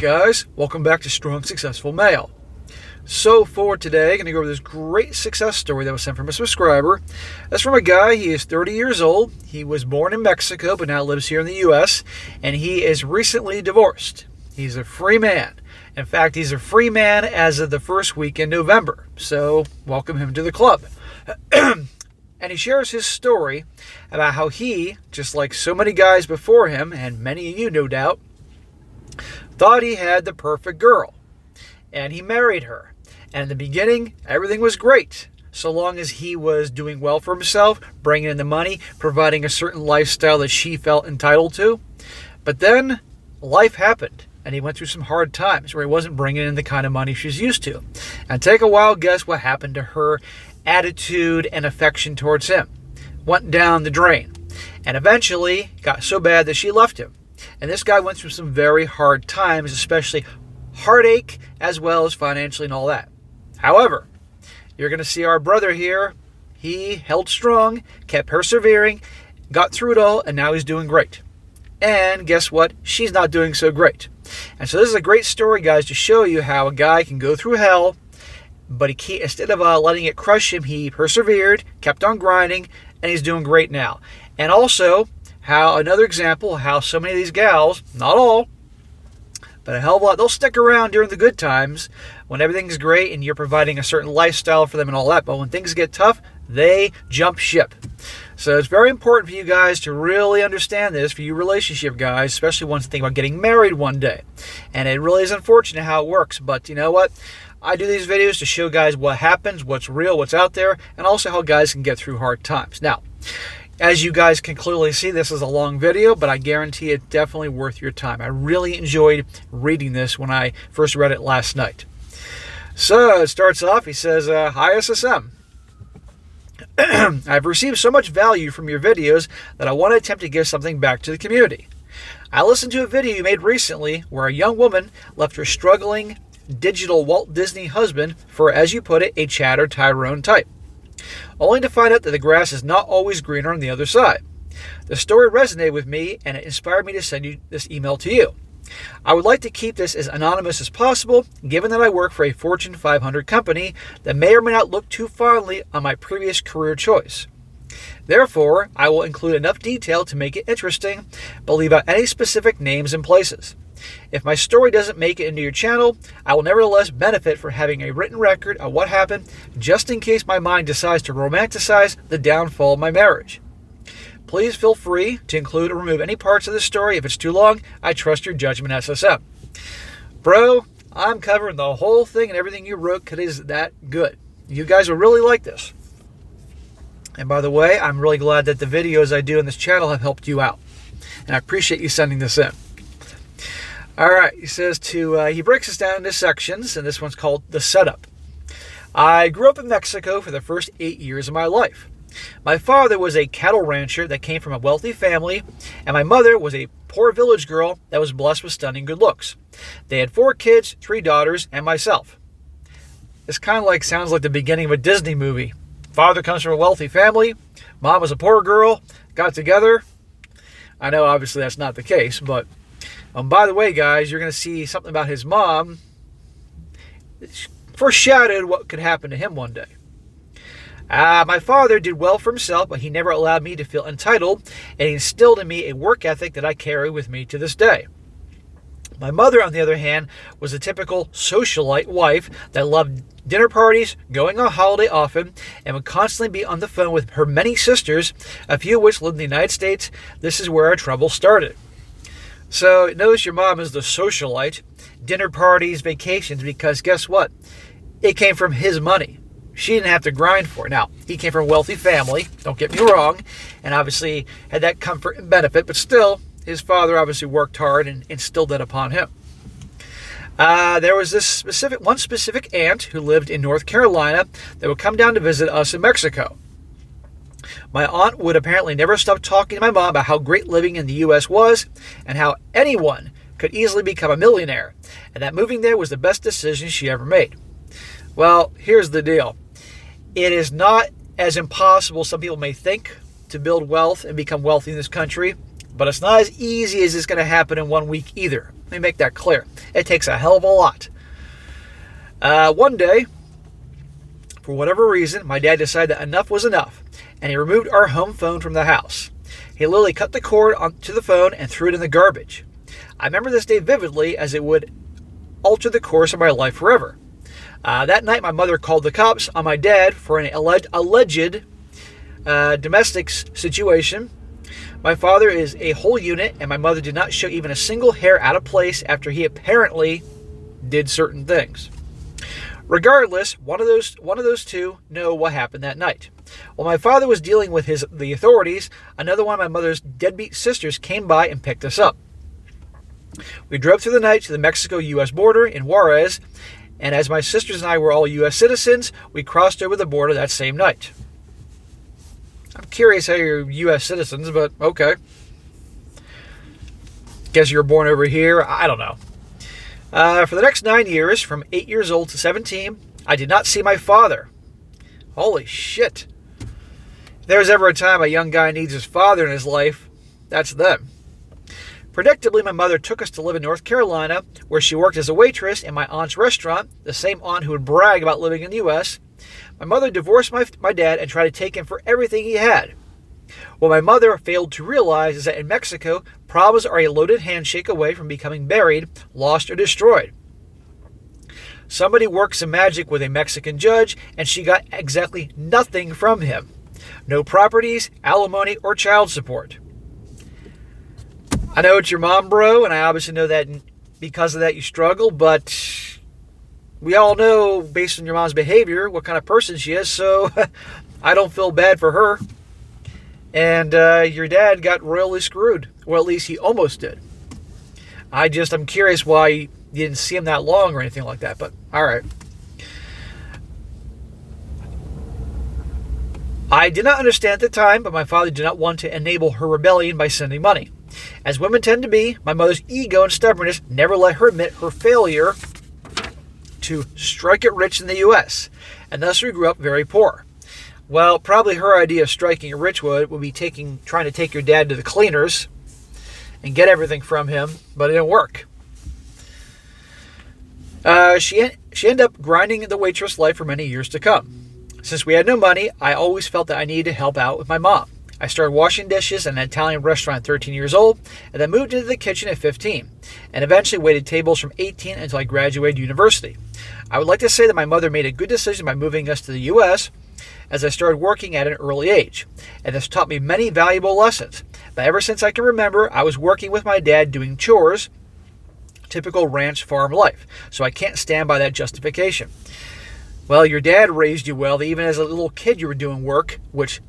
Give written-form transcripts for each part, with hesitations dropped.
guys, welcome back to Strong Successful Male. So for today, I'm going to go over this great success story that was sent from a subscriber. That's from a guy. He is 30 years old. He was born in Mexico but now lives here in the U.S. and he is recently divorced. He's a free man. In fact, he's a free man as of the first week in November. So welcome him to the club. And he shares his story about how he, just like so many guys before him, and many of you no doubt, thought he had the perfect girl. And he married her. And in the beginning, everything was great, so long as he was doing well for himself, bringing in the money, providing a certain lifestyle that she felt entitled to. But then life happened, and he went through some hard times where he wasn't bringing in the kind of money she's used to. And take a wild guess what happened to her attitude and affection towards him. Went down the drain. And eventually got so bad that she left him. And this guy went through some very hard times, especially heartache as well as financially and all that. However, you're going to see our brother here. He held strong, kept persevering, got through it all, and now he's doing great. And guess what? She's not doing so great. And so this is a great story, guys, to show you how a guy can go through hell, but instead of letting it crush him, he persevered, kept on grinding, and he's doing great now. And also, how another example, how so many of these gals, not all, but a hell of a lot, they'll stick around during the good times when everything's great and you're providing a certain lifestyle for them and all that. But when things get tough, they jump ship. So it's very important for you guys to really understand this, for you relationship guys, especially ones that think about getting married one day. And it really is unfortunate how it works. But you know what? I do these videos to show guys what happens, what's real, what's out there, and also how guys can get through hard times. Now, as you guys can clearly see, this is a long video, but I guarantee it's definitely worth your time. I really enjoyed reading this when I first read it last night. So it starts off, he says, Hi SSM. I've received so much value from your videos that I want to attempt to give something back to the community. I listened to a video you made recently where a young woman left her struggling digital Walt Disney husband for, as you put it, a Chad or Tyrone type, only to find out that the grass is not always greener on the other side. The story resonated with me and it inspired me to send you this email to you. I would like to keep this as anonymous as possible, given that I work for a Fortune 500 company that may or may not look too fondly on my previous career choice. Therefore, I will include enough detail to make it interesting, but leave out any specific names and places. If my story doesn't make it into your channel, I will nevertheless benefit from having a written record of what happened, just in case my mind decides to romanticize the downfall of my marriage. Please feel free to include or remove any parts of the story. If it's too long, I trust your judgment, SSM. Bro, I'm covering the whole thing and everything you wrote because it is that good. You guys will really like this. And by the way, I'm really glad that the videos I do on this channel have helped you out. And I appreciate you sending this in. All right, he says he breaks this down into sections, and this one's called The Setup. I grew up in Mexico for the first 8 years of my life. My father was a cattle rancher that came from a wealthy family, and my mother was a poor village girl that was blessed with stunning good looks. They had 4 kids, 3 daughters, and myself. This kind of sounds like the beginning of a Disney movie. Father comes from a wealthy family, mom was a poor girl, got together. I know obviously that's not the case, but by the way, guys, you're going to see something about his mom. It's foreshadowed what could happen to him one day. My father did well for himself, but he never allowed me to feel entitled, and he instilled in me a work ethic that I carry with me to this day. My mother, on the other hand, was a typical socialite wife that loved dinner parties, going on holiday often, and would constantly be on the phone with her many sisters, a few of which lived in the United States. This is where our trouble started. So notice your mom is the socialite, dinner parties, vacations, because guess what? It came from his money. She didn't have to grind for it. Now, he came from a wealthy family, don't get me wrong, and obviously had that comfort and benefit, but still, his father obviously worked hard and instilled that upon him. There was one specific aunt who lived in North Carolina that would come down to visit us in Mexico. My aunt would apparently never stop talking to my mom about how great living in the U.S. was and how anyone could easily become a millionaire, and that moving there was the best decision she ever made. Well, here's the deal. It is not as impossible as some people may think to build wealth and become wealthy in this country, but it's not as easy as it's going to happen in 1 week either. me make that clear. It takes a hell of a lot. One day, for whatever reason, my dad decided that enough was enough, and he removed our home phone from the house. He literally cut the cord onto the phone and threw it in the garbage. I remember this day vividly, as it would alter the course of my life forever. That night, my mother called the cops on my dad for an alleged domestic situation. My father is a whole unit, and my mother did not show even a single hair out of place after he apparently did certain things. Regardless, one of those two know what happened that night. While my father was dealing with the authorities, another one of my mother's deadbeat sisters came by and picked us up. We drove through the night to the Mexico-U.S. border in Juarez, and as my sisters and I were all U.S. citizens, we crossed over the border that same night. I'm curious how you're U.S. citizens, but okay. Guess you were born over here. I don't know. For the next 9 years, from 8 years old to 17, I did not see my father. Holy shit. If there's ever a time a young guy needs his father in his life, that's then. Predictably, my mother took us to live in North Carolina, where she worked as a waitress in my aunt's restaurant, the same aunt who would brag about living in the U.S. My mother divorced my dad and tried to take him for everything he had. What my mother failed to realize is that in Mexico, problems are a loaded handshake away from becoming buried, lost, or destroyed. Somebody worked some magic with a Mexican judge, and she got exactly nothing from him. No properties, alimony, or child support. I know it's your mom, bro, and I obviously know that because of that you struggle, but we all know, based on your mom's behavior, what kind of person she is, so I don't feel bad for her. And your dad got royally screwed. Or at least he almost did. I'm curious why you didn't see him that long or anything like that, but alright. I did not understand at the time, but my father did not want to enable her rebellion by sending money. As women tend to be, my mother's ego and stubbornness never let her admit her failure to strike it rich in the U.S., and thus we grew up very poor. Well, probably her idea of striking it rich would be trying to take your dad to the cleaners and get everything from him, but it didn't work. She ended up grinding the waitress life for many years to come. Since we had no money, I always felt that I needed to help out with my mom. I started washing dishes in an Italian restaurant at 13 years old, and then moved into the kitchen at 15, and eventually waited tables from 18 until I graduated university. I would like to say that my mother made a good decision by moving us to the U.S., as I started working at an early age, and this taught me many valuable lessons. But ever since I can remember, I was working with my dad doing chores, typical ranch farm life, so I can't stand by that justification. Well, your dad raised you well. Even as a little kid, you were doing work, which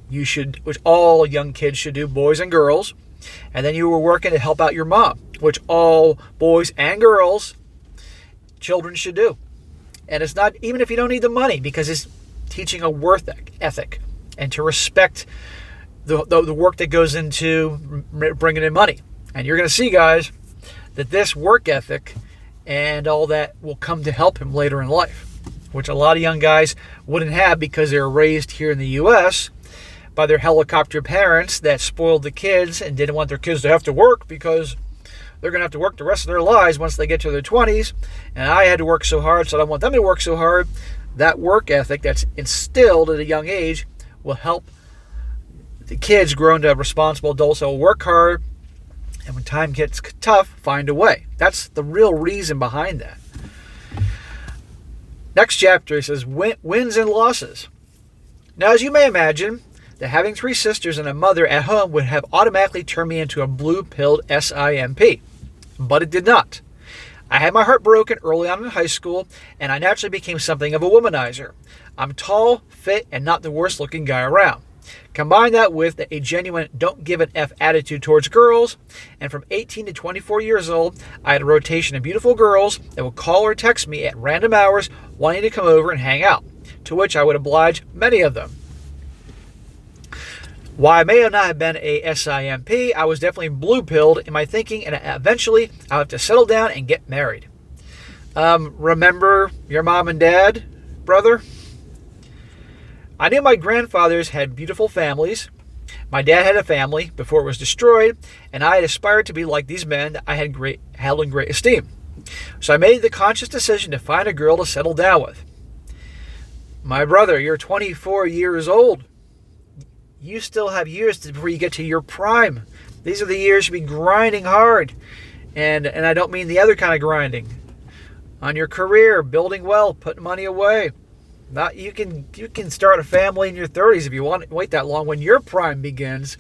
all young kids should do, boys and girls. And then you were working to help out your mom, which all boys and girls, children should do. And it's not, even if you don't need the money, because it's teaching a work ethic and to respect the work that goes into bringing in money. And you're going to see, guys, that this work ethic and all that will come to help him later in life, which a lot of young guys wouldn't have because they were raised here in the U.S. by their helicopter parents that spoiled the kids and didn't want their kids to have to work because they're going to have to work the rest of their lives once they get to their 20s. And I had to work so hard, so I don't want them to work so hard. That work ethic that's instilled at a young age will help the kids grow into responsible adults that will work hard, and when time gets tough, find a way. That's the real reason behind that. Next chapter, it says wins and losses. Now, as you may imagine, that having 3 sisters and a mother at home would have automatically turned me into a blue-pilled SIMP, but it did not. I had my heart broken early on in high school, and I naturally became something of a womanizer. I'm tall, fit, and not the worst-looking guy around. Combine that with a genuine don't-give-an-F attitude towards girls, and from 18 to 24 years old, I had a rotation of beautiful girls that would call or text me at random hours wanting to come over and hang out, to which I would oblige many of them. While I may have not have been a SIMP, I was definitely blue-pilled in my thinking, and eventually I'll have to settle down and get married. Remember your mom and dad, brother? I knew my grandfathers had beautiful families. My dad had a family before it was destroyed, and I had aspired to be like these men that I held in great esteem. So I made the conscious decision to find a girl to settle down with. My brother, you're 24 years old. You still have years before you get to your prime. These are the years you'll be grinding hard. And I don't mean the other kind of grinding. On your career, building wealth, putting money away. Not you can start a family in your 30s if you want to wait that long when your prime begins,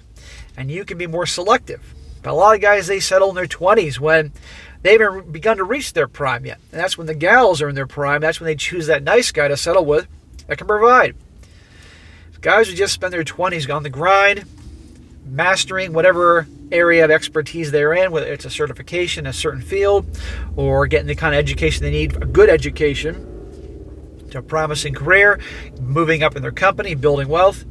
and you can be more selective. But a lot of guys, they settle in their 20s when they haven't begun to reach their prime yet. And that's when the gals are in their prime. That's when they choose that nice guy to settle with that can provide. Guys who just spend their 20s on the grind, mastering whatever area of expertise they're in, whether it's a certification in a certain field or getting the kind of education they need, a good education, to a promising career, moving up in their company, building wealth.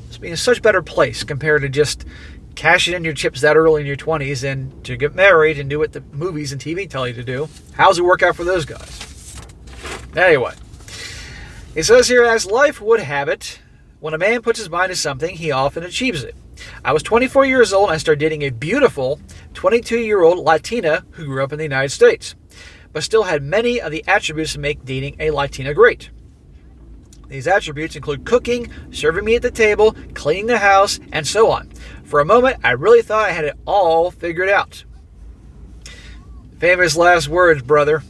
It's being in such a better place compared to just cashing in your chips that early in your 20s and to get married and do what the movies and TV tell you to do. How's it work out for those guys? Anyway, it says here, as life would have it, when a man puts his mind to something, he often achieves it. I was 24 years old and I started dating a beautiful 22-year-old Latina who grew up in the United States, but still had many of the attributes that make dating a Latina great. These attributes include cooking, serving me at the table, cleaning the house, and so on. For a moment, I really thought I had it all figured out. Famous last words, brother.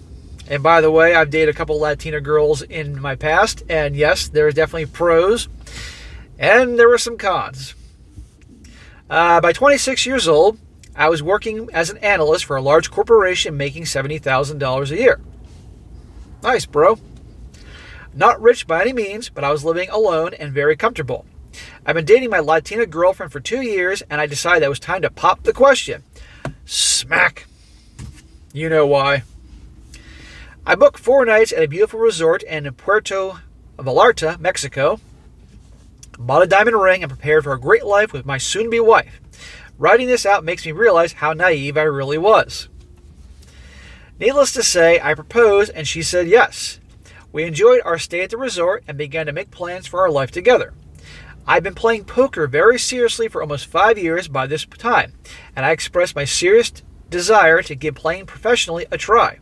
And by the way, I've dated a couple Latina girls in my past, and yes, there's definitely pros, and there were some cons. By 26 years old, I was working as an analyst for a large corporation making $70,000 a year. Nice, bro. Not rich by any means, but I was living alone and very comfortable. I've been dating my Latina girlfriend for 2 years, and I decided that it was time to pop the question. Smack. You know why. I booked 4 nights at a beautiful resort in Puerto Vallarta, Mexico. Bought a diamond ring and prepared for a great life with my soon-to-be wife. Writing this out makes me realize how naive I really was. Needless to say, I proposed and she said yes. We enjoyed our stay at the resort and began to make plans for our life together. I've been playing poker very seriously for almost 5 years by this time, and I expressed my serious desire to give playing professionally a try.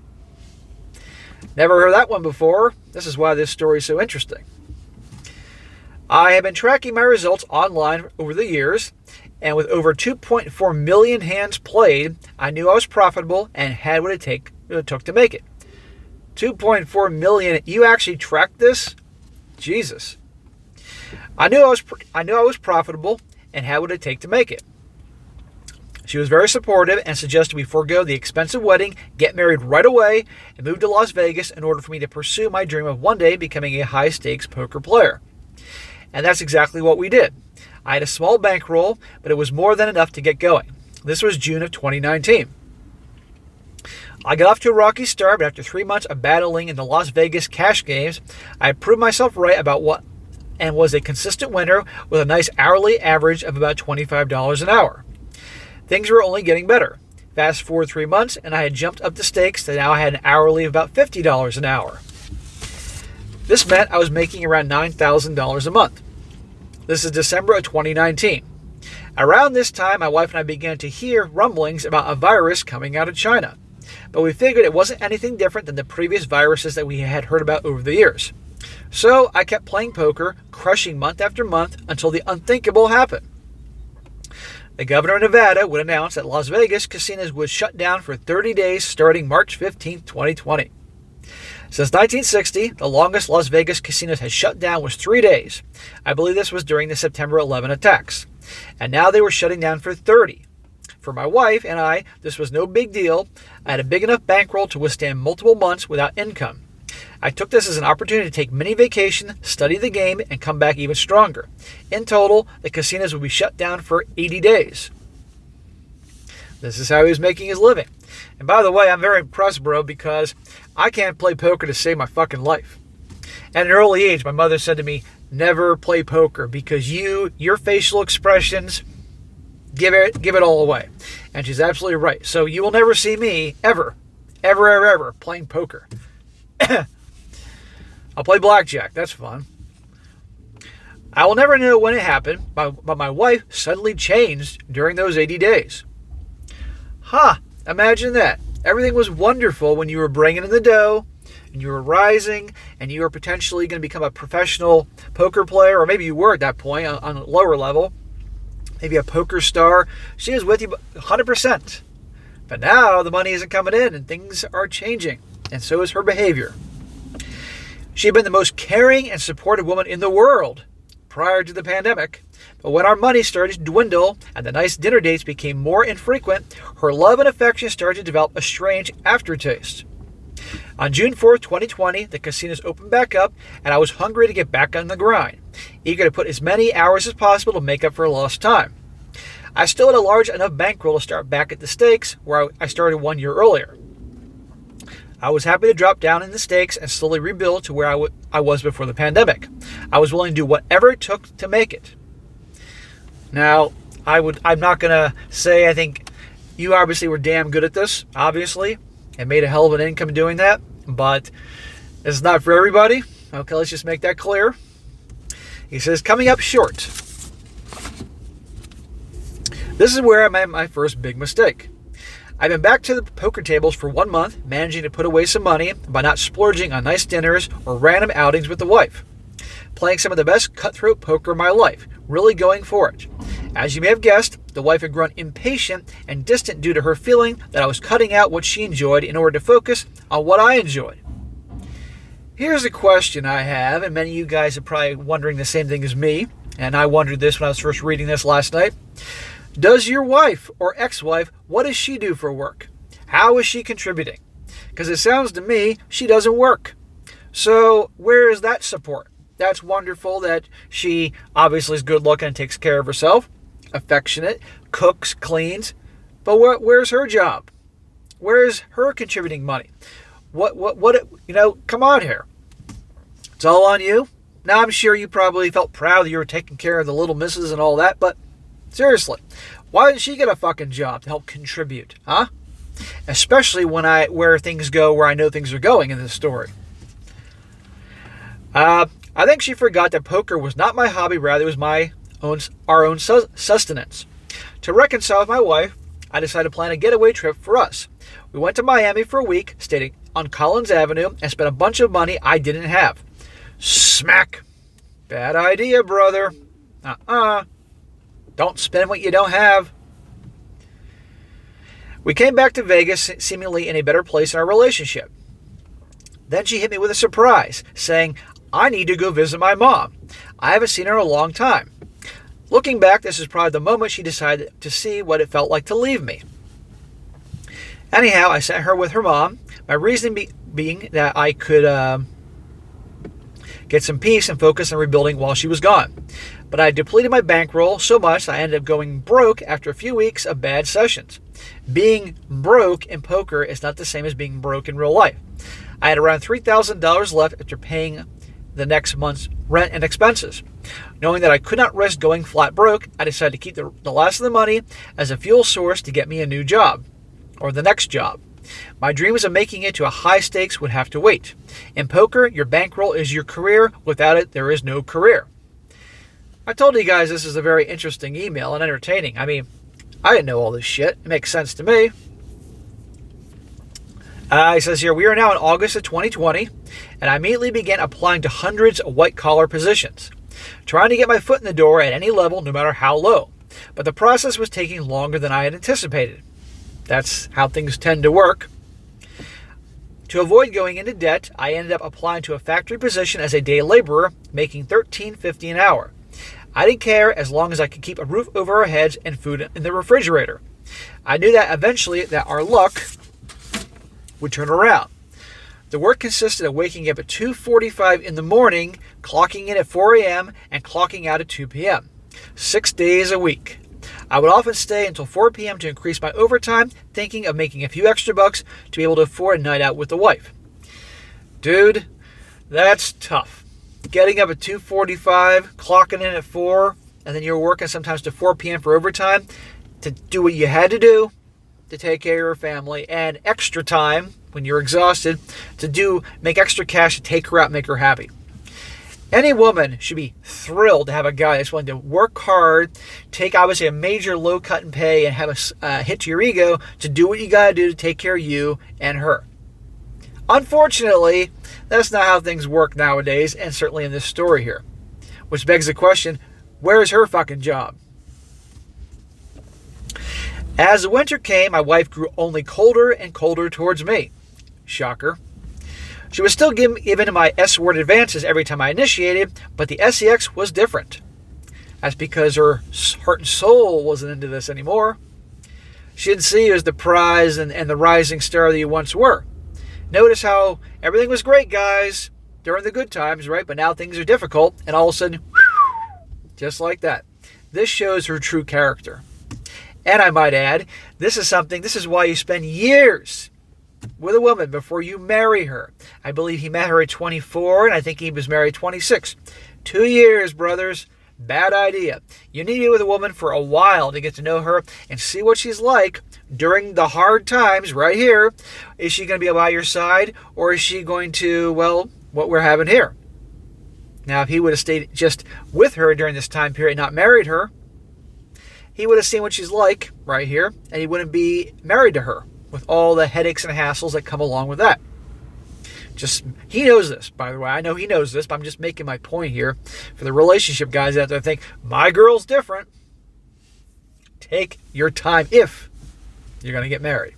Never heard that one before. This is why this story is so interesting. I have been tracking my results online over the years, and with over 2.4 million hands played, I knew I was profitable and had what it took to make it. 2.4 million. You actually tracked this? Jesus. I knew I was profitable and had what it take to make it. She was very supportive and suggested we forego the expensive wedding, get married right away, and move to Las Vegas in order for me to pursue my dream of one day becoming a high-stakes poker player. And that's exactly what we did. I had a small bankroll, but it was more than enough to get going. This was June of 2019. I got off to a rocky start, but after 3 months of battling in the Las Vegas cash games, I proved myself right about what and was a consistent winner with a nice hourly average of about $25 an hour. Things were only getting better. Fast forward 3 months, and I had jumped up the stakes to now I had an hourly of about $50 an hour. This meant I was making around $9,000 a month. This is December of 2019. Around this time, my wife and I began to hear rumblings about a virus coming out of China. But we figured it wasn't anything different than the previous viruses that we had heard about over the years. So I kept playing poker, crushing month after month until the unthinkable happened. The governor of Nevada would announce that Las Vegas casinos would shut down for 30 days starting March 15, 2020. Since 1960, the longest Las Vegas casinos had shut down was 3 days. I believe this was during the September 11 attacks. And now they were shutting down for 30. For my wife and I, this was no big deal. I had a big enough bankroll to withstand multiple months without income. I took this as an opportunity to take mini vacation, study the game, and come back even stronger. In total, the casinos would be shut down for 80 days. This is how he was making his living. And by the way, I'm very impressed, bro, because I can't play poker to save my fucking life. At an early age, my mother said to me, never play poker because your facial expressions give it all away. And she's absolutely right. So you will never see me ever playing poker. I'll play blackjack. That's fun. I will never know when it happened, but my wife suddenly changed during those 80 days. Imagine that. Everything was wonderful when you were bringing in the dough, and you were rising, and you were potentially going to become a professional poker player, or maybe you were at that point on a lower level, maybe a poker star. She was with you 100%. But now the money isn't coming in, and things are changing, and so is her behavior. She had been the most caring and supportive woman in the world prior to the pandemic. But when our money started to dwindle and the nice dinner dates became more infrequent, her love and affection started to develop a strange aftertaste. On June 4th, 2020, the casinos opened back up, and I was hungry to get back on the grind, eager to put as many hours as possible to make up for lost time. I still had a large enough bankroll to start back at the stakes, where I started 1 year earlier. I was happy to drop down in the stakes and slowly rebuild to where I was before the pandemic. I was willing to do whatever it took to make it. Now, I'm not going to say I think you obviously were damn good at this, obviously, and made a hell of an income doing that, but it's not for everybody. Okay, let's just make that clear. He says, coming up short. This is where I made my first big mistake. I've been back to the poker tables for 1 month, managing to put away some money by not splurging on nice dinners or random outings with the wife. Playing some of the best cutthroat poker of my life, really going for it. As you may have guessed, the wife had grown impatient and distant due to her feeling that I was cutting out what she enjoyed in order to focus on what I enjoyed. Here's a question I have, and many of you guys are probably wondering the same thing as me, and I wondered this when I was first reading this last night. Does your wife or ex-wife, what does she do for work? How is she contributing? Because it sounds to me she doesn't work. So where is that support? That's wonderful that she obviously is good looking and takes care of herself, affectionate, cooks, cleans. But where's her job? Where's her contributing money? Come on here. It's all on you. Now I'm sure you probably felt proud that you were taking care of the little misses and all that, but seriously, why didn't she get a fucking job to help contribute, huh? Especially where things go, where I know things are going in this story. I think she forgot that poker was not my hobby, rather it was our own sustenance. To reconcile with my wife, I decided to plan a getaway trip for us. We went to Miami for a week, stayed on Collins Avenue, and spent a bunch of money I didn't have. Smack. Bad idea, brother. Don't spend what you don't have. We came back to Vegas seemingly in a better place in our relationship. Then she hit me with a surprise, saying, I need to go visit my mom. I haven't seen her in a long time. Looking back, this is probably the moment she decided to see what it felt like to leave me. Anyhow, I sent her with her mom, my reasoning being that I could get some peace and focus on rebuilding while she was gone. But I depleted my bankroll so much I ended up going broke after a few weeks of bad sessions. Being broke in poker is not the same as being broke in real life. I had around $3,000 left after paying the next month's rent and expenses. Knowing that I could not risk going flat broke, I decided to keep the last of the money as a fuel source to get me a new job, or the next job. My dreams of making it to a high stakes would have to wait. In poker, your bankroll is your career. Without it, there is no career. I told you guys this is a very interesting email and entertaining. I mean, I didn't know all this shit. It makes sense to me. He says here, we are now in August of 2020, and I immediately began applying to hundreds of white-collar positions, trying to get my foot in the door at any level, no matter how low. But the process was taking longer than I had anticipated. That's how things tend to work. To avoid going into debt, I ended up applying to a factory position as a day laborer, making $13.50 an hour. I didn't care as long as I could keep a roof over our heads and food in the refrigerator. I knew that eventually that our luck would turn around. The work consisted of waking up at 2:45 in the morning, clocking in at 4 a.m., and clocking out at 2 p.m. 6 days a week. I would often stay until 4 p.m. to increase my overtime, thinking of making a few extra bucks to be able to afford a night out with the wife. Dude, that's tough. Getting up at 2:45, clocking in at 4, and then you're working sometimes to 4 p.m. for overtime to do what you had to do to take care of your family, and extra time when you're exhausted to make extra cash to take her out and make her happy. Any woman should be thrilled to have a guy that's willing to work hard, take obviously a major low cut in pay, and have a hit to your ego to do what you got to do to take care of you and her. Unfortunately, that's not how things work nowadays, and certainly in this story here. Which begs the question, where's her fucking job? As the winter came, my wife grew only colder and colder towards me. Shocker. She was still giving my S-word advances every time I initiated, but the SEX was different. That's because her heart and soul wasn't into this anymore. She didn't see you as the prize and the rising star that you once were. Notice how everything was great, guys, during the good times, right? But now things are difficult, and all of a sudden, just like that. This shows her true character. And I might add, this is why you spend years with a woman before you marry her. I believe he met her at 24, and I think he was married 26. 2 years, brothers. Bad idea. You need to be with a woman for a while to get to know her and see what she's like during the hard times right here. Is she going to be by your side, or is she going to, well, what we're having here? Now, if he would have stayed just with her during this time period, not married her, he would have seen what she's like right here, and he wouldn't be married to her with all the headaches and hassles that come along with that. He knows this, by the way. I know he knows this, but I'm just making my point here for the relationship guys out there think, my girl's different. Take your time if you're going to get married.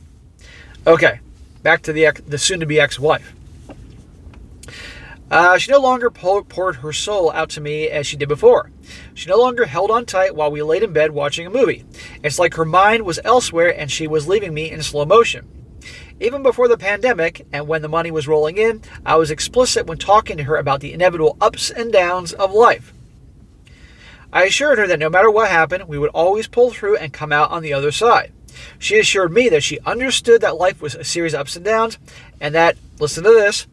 Okay, back to the soon-to-be ex-wife. She no longer poured her soul out to me as she did before. She no longer held on tight while we laid in bed watching a movie. It's like her mind was elsewhere and she was leaving me in slow motion. Even before the pandemic and when the money was rolling in, I was explicit when talking to her about the inevitable ups and downs of life. I assured her that no matter what happened, we would always pull through and come out on the other side. She assured me that she understood that life was a series of ups and downs, and that, listen to this,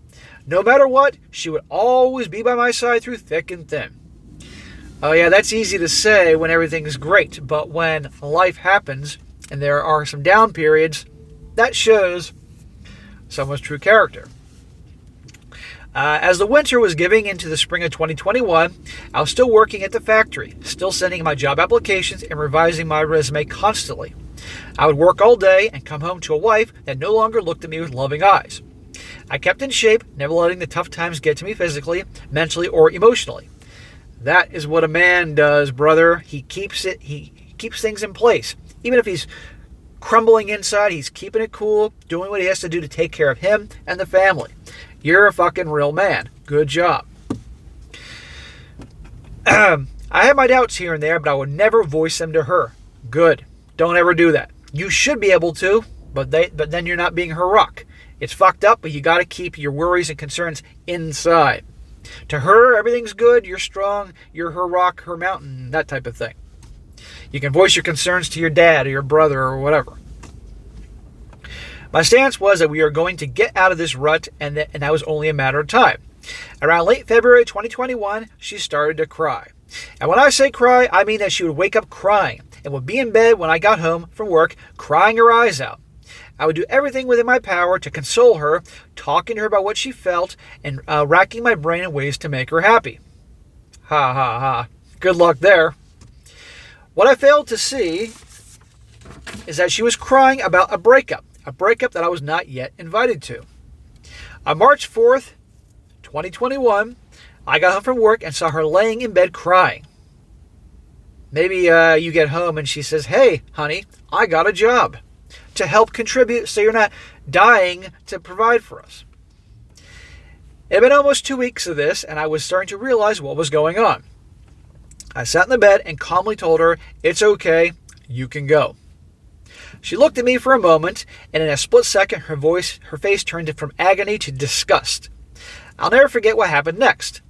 no matter what, she would always be by my side through thick and thin. Oh yeah, that's easy to say when everything's great, but when life happens and there are some down periods, that shows someone's true character. As the winter was giving into the spring of 2021, I was still working at the factory, still sending my job applications and revising my resume constantly. I would work all day and come home to a wife that no longer looked at me with loving eyes. I kept in shape, never letting the tough times get to me physically, mentally, or emotionally. That is what a man does, brother. He keeps things in place. Even if he's crumbling inside, he's keeping it cool, doing what he has to do to take care of him and the family. You're a fucking real man. Good job. I have my doubts here and there, but I would never voice them to her. Good. Don't ever do that. You should be able to, but then you're not being her rock. It's fucked up, but you got to keep your worries and concerns inside. To her, everything's good, you're strong, you're her rock, her mountain, that type of thing. You can voice your concerns to your dad or your brother or whatever. My stance was that we are going to get out of this rut, and that was only a matter of time. Around late February 2021, she started to cry. And when I say cry, I mean that she would wake up crying and would be in bed when I got home from work, crying her eyes out. I would do everything within my power to console her, talking to her about what she felt, and racking my brain in ways to make her happy. Ha ha ha. Good luck there. What I failed to see is that she was crying about a breakup that I was not yet invited to. On March 4th, 2021, I got home from work and saw her laying in bed crying. Maybe you get home and she says, "Hey, honey, I got a job to help contribute so you're not dying to provide for us." It had been almost 2 weeks of this, and I was starting to realize what was going on. I sat in the bed and calmly told her, "It's okay, you can go." She looked at me for a moment, and in a split second, her face turned from agony to disgust. I'll never forget what happened next.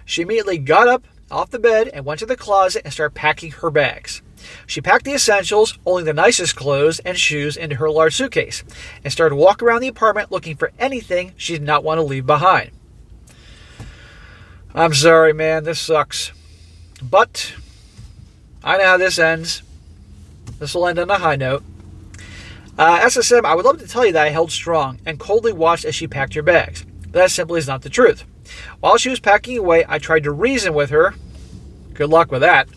She immediately got up off the bed and went to the closet and started packing her bags. She packed the essentials, only the nicest clothes and shoes, into her large suitcase, and started to walk around the apartment looking for anything she did not want to leave behind. I'm sorry, man, this sucks. But I know how this ends. This will end on a high note. As I said, I would love to tell you that I held strong and coldly watched as she packed her bags. But that simply is not the truth. While she was packing away, I tried to reason with her. Good luck with that.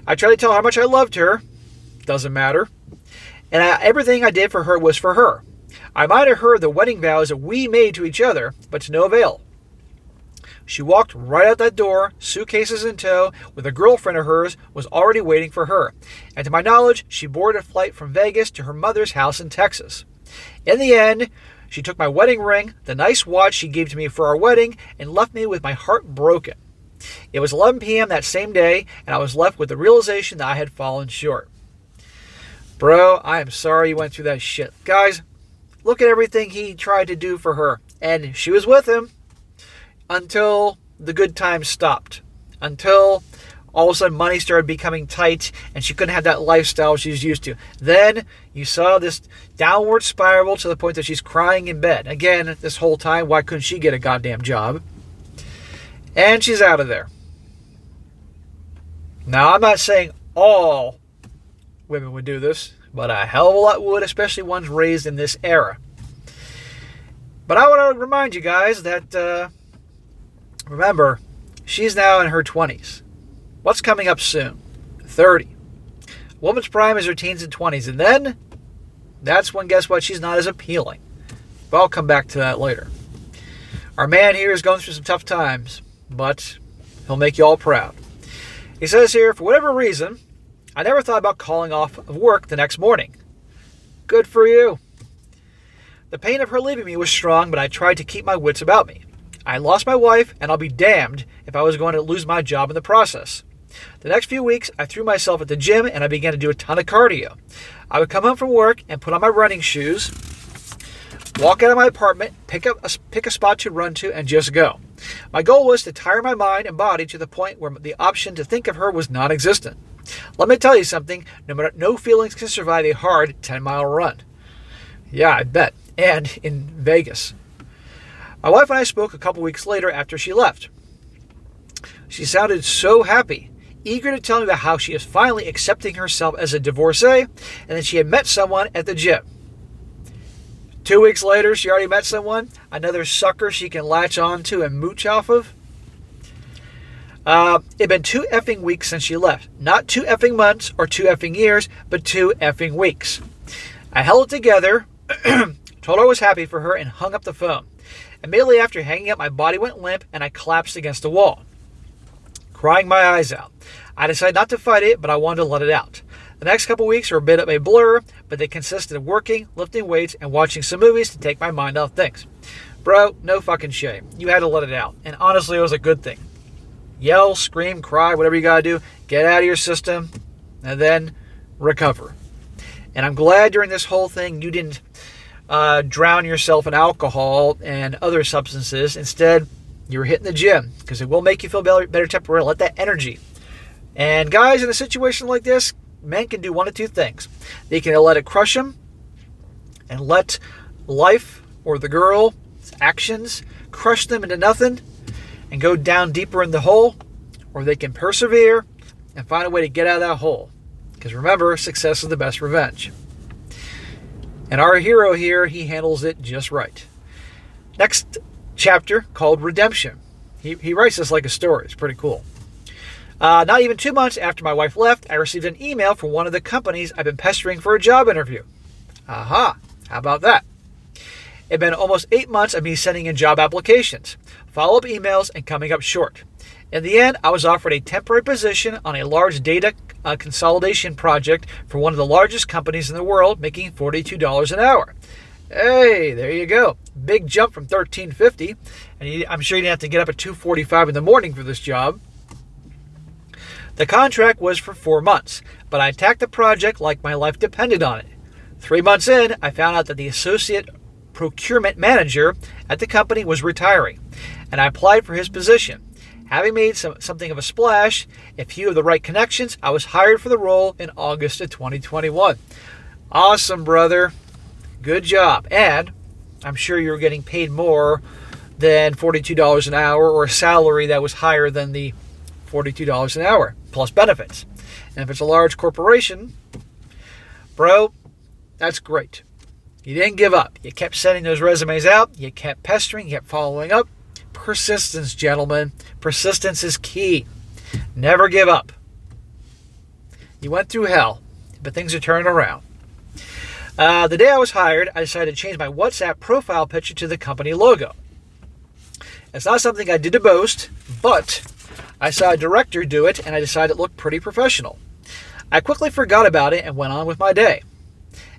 I tried to tell her how much I loved her. Doesn't matter. And everything I did for her was for her. I reminded her of the wedding vows that we made to each other, but to no avail. She walked right out that door, suitcases in tow, with a girlfriend of hers was already waiting for her. And to my knowledge, she boarded a flight from Vegas to her mother's house in Texas. In the end, she took my wedding ring, the nice watch she gave to me for our wedding, and left me with my heart broken. It was 11 p.m. that same day, and I was left with the realization that I had fallen short. Bro, I am sorry you went through that shit. Guys, look at everything he tried to do for her, and she was with him until the good times stopped. Until all of a sudden money started becoming tight and she couldn't have that lifestyle she was used to. Then you saw this downward spiral to the point that she's crying in bed. Again, this whole time, why couldn't she get a goddamn job? And she's out of there. Now, I'm not saying all women would do this, but a hell of a lot would, especially ones raised in this era. But I want to remind you guys that, remember, she's now in her 20s. What's coming up soon? 30. A woman's prime is her teens and 20s, and then that's when, guess what, she's not as appealing. But I'll come back to that later. Our man here is going through some tough times, but he'll make you all proud. He says here, for whatever reason, I never thought about calling off of work the next morning. Good for you. The pain of her leaving me was strong, but I tried to keep my wits about me. I lost my wife, and I'll be damned if I was going to lose my job in the process. The next few weeks, I threw myself at the gym, and I began to do a ton of cardio. I would come home from work and put on my running shoes, walk out of my apartment, pick a spot to run to, and just go. My goal was to tire my mind and body to the point where the option to think of her was non-existent. Let me tell you something, no feelings can survive a hard 10-mile run. Yeah, I bet. And in Vegas. My wife and I spoke a couple weeks later after she left. She sounded so happy, eager to tell me about how she is finally accepting herself as a divorcee and that she had met someone at the gym. 2 weeks later, she already met someone, another sucker she can latch on to and mooch off of. It'd been 2 effing weeks since she left. Not 2 effing months or 2 effing years, but 2 effing weeks. I held it together, told her I was happy for her, and hung up the phone. Immediately after hanging up, my body went limp and I collapsed against the wall, crying my eyes out. I decided not to fight it, but I wanted to let it out. The next couple weeks were a bit of a blur, but they consisted of working, lifting weights, and watching some movies to take my mind off things. Bro, no fucking shame. You had to let it out. And honestly, it was a good thing. Yell, scream, cry, whatever you gotta do. Get out of your system, and then recover. And I'm glad during this whole thing you didn't drown yourself in alcohol and other substances. Instead, you were hitting the gym, because it will make you feel better temporarily. Let that energy. And guys, in a situation like this, men can do one of 2 things. They can let it crush them and let life or the girl's actions crush them into nothing and go down deeper in the hole, or they can persevere and find a way to get out of that hole. Because remember, success is the best revenge. And our hero here, he handles it just right. Next chapter, called Redemption. He writes this like a story. It's pretty cool. Not even 2 months after my wife left, I received an email from one of the companies I've been pestering for a job interview. Aha, how about that? It'd been almost 8 months of me sending in job applications, follow-up emails, and coming up short. In the end, I was offered a temporary position on a large data consolidation project for one of the largest companies in the world, making $42 an hour. Hey, there you go. Big jump from $13.50. And I'm sure you didn't have to get up at 2:45 in the morning for this job. The contract was for 4 months, but I attacked the project like my life depended on it. 3 months in, I found out that the associate procurement manager at the company was retiring, and I applied for his position. Having made something of a splash, a few of the right connections, I was hired for the role in August of 2021. Awesome, brother. Good job. And I'm sure you're getting paid more than $42 an hour, or a salary that was higher than the $42 an hour, plus benefits. And if it's a large corporation, bro, that's great. You didn't give up. You kept sending those resumes out. You kept pestering. You kept following up. persistence, gentlemen. Persistence is key. Never give up. You went through hell, but things are turning around. The day I was hired, I decided to change my WhatsApp profile picture to the company logo. It's not something I did to boast, but I saw a director do it, and I decided it looked pretty professional. I quickly forgot about it and went on with my day.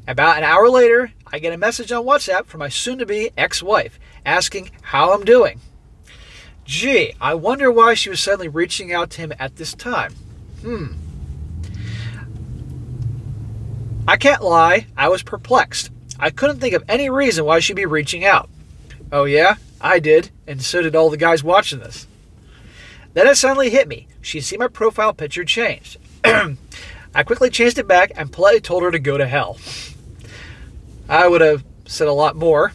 About an hour later, I get a message on WhatsApp from my soon-to-be ex-wife asking how I'm doing. Gee, I wonder why she was suddenly reaching out to him at this time. I can't lie, I was perplexed. I couldn't think of any reason why she'd be reaching out. Oh yeah, I did, and so did all the guys watching this. Then it suddenly hit me. She'd seen my profile picture changed. I quickly changed it back and politely told her to go to hell. I would have said a lot more.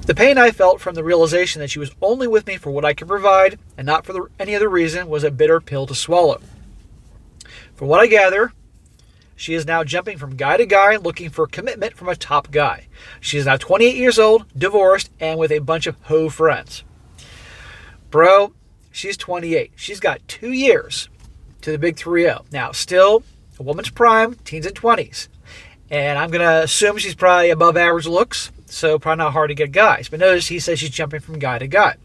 The pain I felt from the realization that she was only with me for what I could provide and not for any other reason was a bitter pill to swallow. From what I gather, she is now jumping from guy to guy looking for commitment from a top guy. She is now 28 years old, divorced, and with a bunch of hoe friends. Bro, she's 28. She's got 2 years to the big 3-0. Now, still a woman's prime, teens and 20s. And I'm going to assume she's probably above average looks, so probably not hard to get guys. But notice he says she's jumping from guy to guy.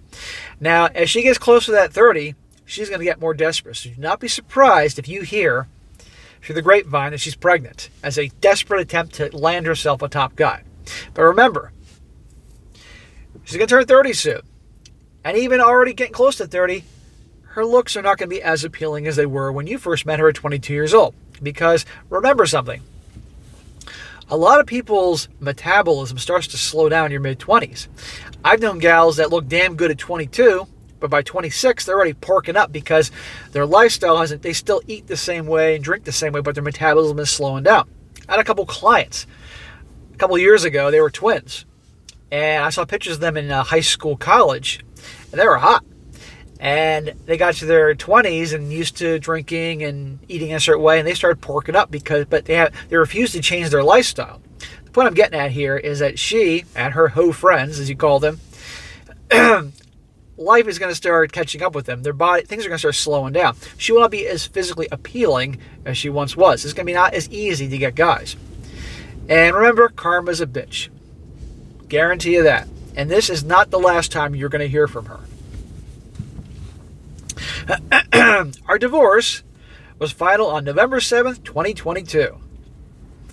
Now, as she gets closer to that 30, she's going to get more desperate. So do not be surprised if you hear through the grapevine that she's pregnant as a desperate attempt to land herself a top guy. But remember, she's going to turn 30 soon. And even already getting close to 30, her looks are not going to be as appealing as they were when you first met her at 22 years old. Because remember something, a lot of people's metabolism starts to slow down in your mid-20s. I've known gals that look damn good at 22, but by 26, they're already porking up because their lifestyle hasn't, they still eat the same way and drink the same way, but their metabolism is slowing down. I had a couple clients a couple years ago, they were twins. And I saw pictures of them in high school, college, and they were hot. And they got to their 20s and used to drinking and eating a certain way, and they started porking up but they refused to change their lifestyle. The point I'm getting at here is that she and her hoe friends, as you call them, life is going to start catching up with them. Their body, things are going to start slowing down. She will not be as physically appealing as she once was. It's going to be not as easy to get guys. And remember, karma's a bitch. Guarantee you that. And this is not the last time you're going to hear from her. Our divorce was final on November 7th, 2022.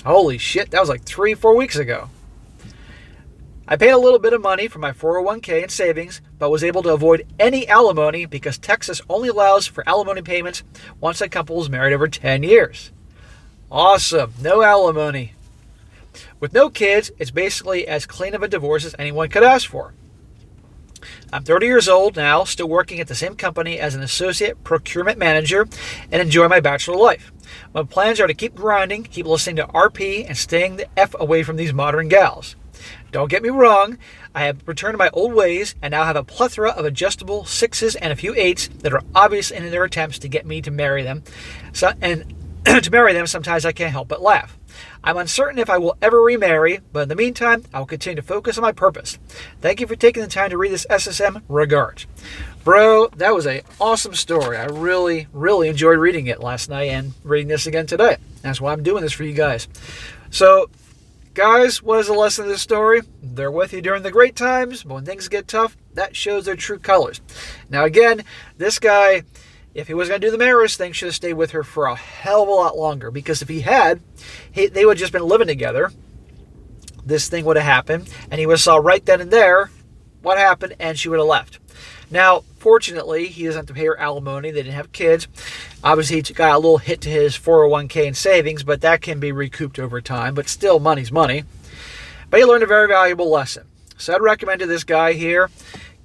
Holy shit, that was like 3-4 weeks ago. I paid a little bit of money for my 401k and savings, but was able to avoid any alimony because Texas only allows for alimony payments once a couple is married over 10 years. Awesome, no alimony. With no kids, it's basically as clean of a divorce as anyone could ask for. I'm 30 years old now, still working at the same company as an associate procurement manager and enjoy my bachelor life. My plans are to keep grinding, keep listening to RP, and staying the F away from these modern gals. Don't get me wrong, I have returned to my old ways and now have a plethora of adjustable 6s and a few 8s that are obvious in their attempts to get me to marry them. To marry them, sometimes I can't help but laugh. I'm uncertain if I will ever remarry, but in the meantime, I will continue to focus on my purpose. Thank you for taking the time to read this SSM. Regards. Bro, that was an awesome story. I really, really enjoyed reading it last night and reading this again today. That's why I'm doing this for you guys. So, guys, what is the lesson of this story? They're with you during the great times, but when things get tough, that shows their true colors. Now, again, this guy, if he was going to do the marriage thing, should have stayed with her for a hell of a lot longer. Because if he had, they would have just been living together. This thing would have happened. And he would have saw right then and there what happened. And she would have left. Now, fortunately, he doesn't have to pay her alimony. They didn't have kids. Obviously, he got a little hit to his 401k and savings. But that can be recouped over time. But still, money's money. But he learned a very valuable lesson. So I'd recommend to this guy here,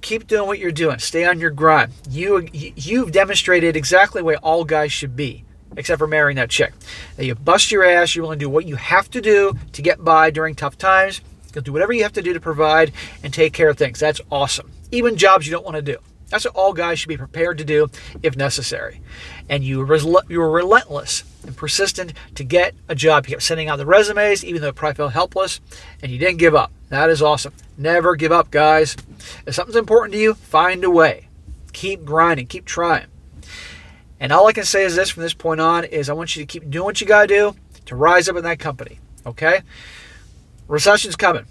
keep doing what you're doing. Stay on your grind. You've demonstrated exactly the way all guys should be, except for marrying that chick. That you bust your ass. You're willing to do what you have to do to get by during tough times. You'll do whatever you have to do to provide and take care of things. That's awesome. Even jobs you don't want to do. That's what all guys should be prepared to do if necessary. And you were relentless and persistent to get a job. You kept sending out the resumes, even though it probably felt helpless, and you didn't give up. That is awesome. Never give up, guys. If something's important to you, find a way. Keep grinding. Keep trying. And all I can say is this from this point on is I want you to keep doing what you got to do to rise up in that company. Okay? Recession's coming.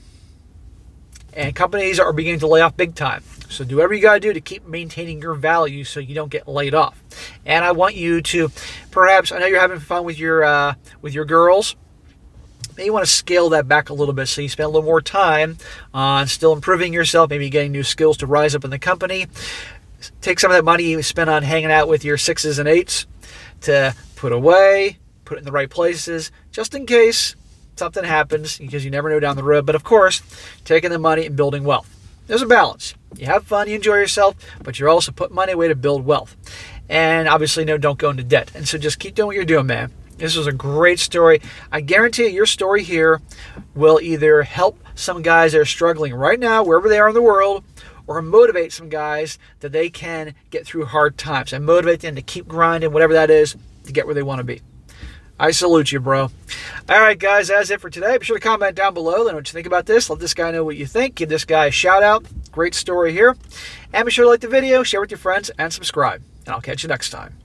And companies are beginning to lay off big time. So do whatever you got to do to keep maintaining your value so you don't get laid off. And I want you to perhaps, I know you're having fun with your girls. Maybe you want to scale that back a little bit so you spend a little more time on still improving yourself, maybe getting new skills to rise up in the company. Take some of that money you spend on hanging out with your 6s and 8s to put away, put it in the right places, just in case something happens, because you never know down the road. But of course, taking the money and building wealth. There's a balance. You have fun, you enjoy yourself, but you're also putting money away to build wealth. And obviously, no, don't go into debt. And so just keep doing what you're doing, man. This was a great story. I guarantee you, your story here will either help some guys that are struggling right now, wherever they are in the world, or motivate some guys that they can get through hard times and motivate them to keep grinding, whatever that is, to get where they want to be. I salute you, bro. All right, guys, that's it for today. Be sure to comment down below. Let me know what you think about this. Let this guy know what you think. Give this guy a shout out. Great story here. And be sure to like the video, share with your friends, and subscribe. And I'll catch you next time.